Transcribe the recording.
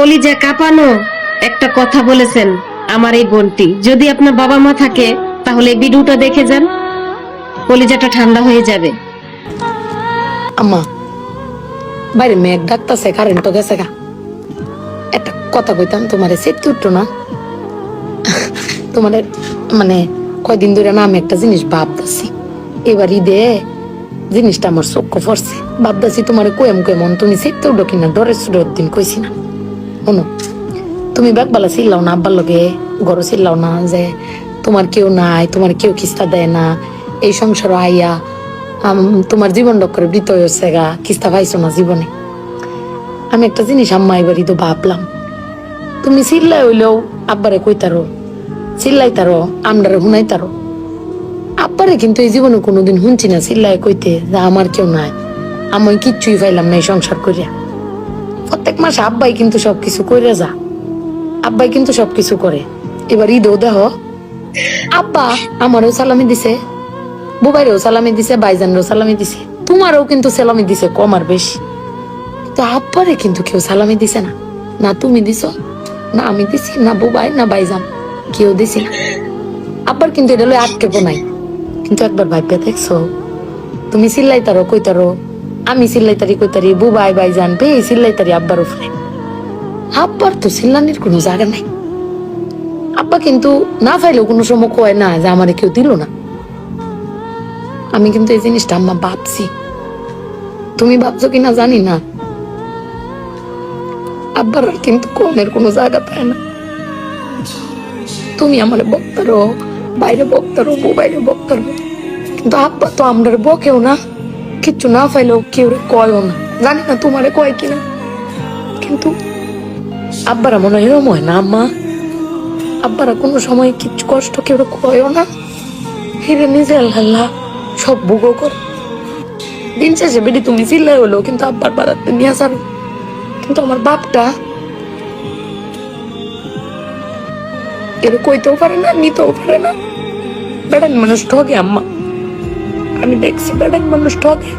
কলিজা কাঁপানো একটা কথা বলেছেন আমার এই বোনটি। যদি আপনার বাবা মা থাকে তাহলে এই ভিডিওটা দেখে যান, কলিজাটা ঠান্ডা হয়ে যাবে। আম্মা, বাইরে মেঘ ডাকতেছে, কারেন্ট তো গেছে গা। একটা কথা কইতাম, তোমার সেট উঠতো না? তোমার মানে কয়দিন ধরে না আমি একটা জিনিস ভাবতেছি। এবার ঈদে জিনিসটা আমার চোখ পড়ছে। ভাবতেছি তোমার কেমন তুমি সেট উঠো কিনা, ডরের সুরের দিন কইছি না। শোনো, তুমি ব্যাগবালা চিল্লাও না, আব্বার লগে গরো চিল্লাও না যে তোমার কেউ নাই, তোমার কেউ কিস্তা দেয় না, এই সংসার আইয়া তোমার জীবন ডক্করে বৃত হয়েছে গা, কিস্তা পাইছো না জীবনে। আমি একটা জিনিস আম্মা এবারই তো ভাবলাম, তুমি চিল্লাই হইলেও আব্বারে কইতারো, চিল্লাইতারো, আমরারে শুনাইতারো। আব্বারে কিন্তু এই জীবনে কোনোদিন শুনছি না চিল্লাই কইতে যে আমার কেউ নাই, আমি কিচ্ছুই পাইলাম না এই সংসার করিয়া। প্রত্যেক মাসে আব্বাই কিন্তু সবকিছু কইরা যা, আব্বাই কিন্তু সবকিছু করে। এবার ঈদও দেহ আব্বা আমারও সালামি দিছে, বুবাইরেও সালামি দিছে, ভাইজানরেও সালামি দিছে, তোমারও কিন্তু সালামি দিছে কম আর বেশি। তো আব্বারে কিন্তু কেউ সালামি দিছে না, না তুমি দিছ, না আমি দিছি, না বুবাই, না ভাইজান, কেউ দিছি না। আব্বার কিন্তু এটা লই আটকে নাই। কিন্তু একবার ভাইবে দেখছো, তুমি চিল্লাইতারো কইতারো, আমি চিল্লাইতারি কইতারি, বুবাই ভাইজান বে চিল্লাইতারি আব্বার উপরে। আব্বার তো চিল্লানির কোনো জায়গা নাই। আব্বা কিন্তু না পাইলেও কোনো সময় কয় না যে আমারে কেউ দিল না। আমি কিন্তু এই জিনিসটা আম্মা ভাবছি, তুমি ভাবছো কিনা জানি না। আব্বার কিন্তু কমের কোনো জায়গা পায় না। তুমি আমার বক্তারো, বাইরে বক্তারো, বাইরে বক্তারো, কিন্তু আব্বা তো আমরা বকেও না, কিচ্ছু না পাইলেও কেউ কয়ও না। জানি না তোমারে কয় কিনা, কিন্তু আব্বারা মনে হয় এরম হয় না আম্মা। আব্বারা কোনো সময় কিচ্ছু কষ্ট কেউ কয়ও না, ফিরে নিজে আল্লাহ সব ভোগও করে। দিন শেষে বেটি তুমি চিল্লাই হলো কিন্তু আব্বার বাড়াতে নিয়ে আসার, কিন্তু আমার বাপটা কেউ কইতেও পারে না, নিতেও পারে না। বেড়ান মানুষ ঠকে আম্মা, আমি দেখছি বেড়ান মানুষ ঠকে।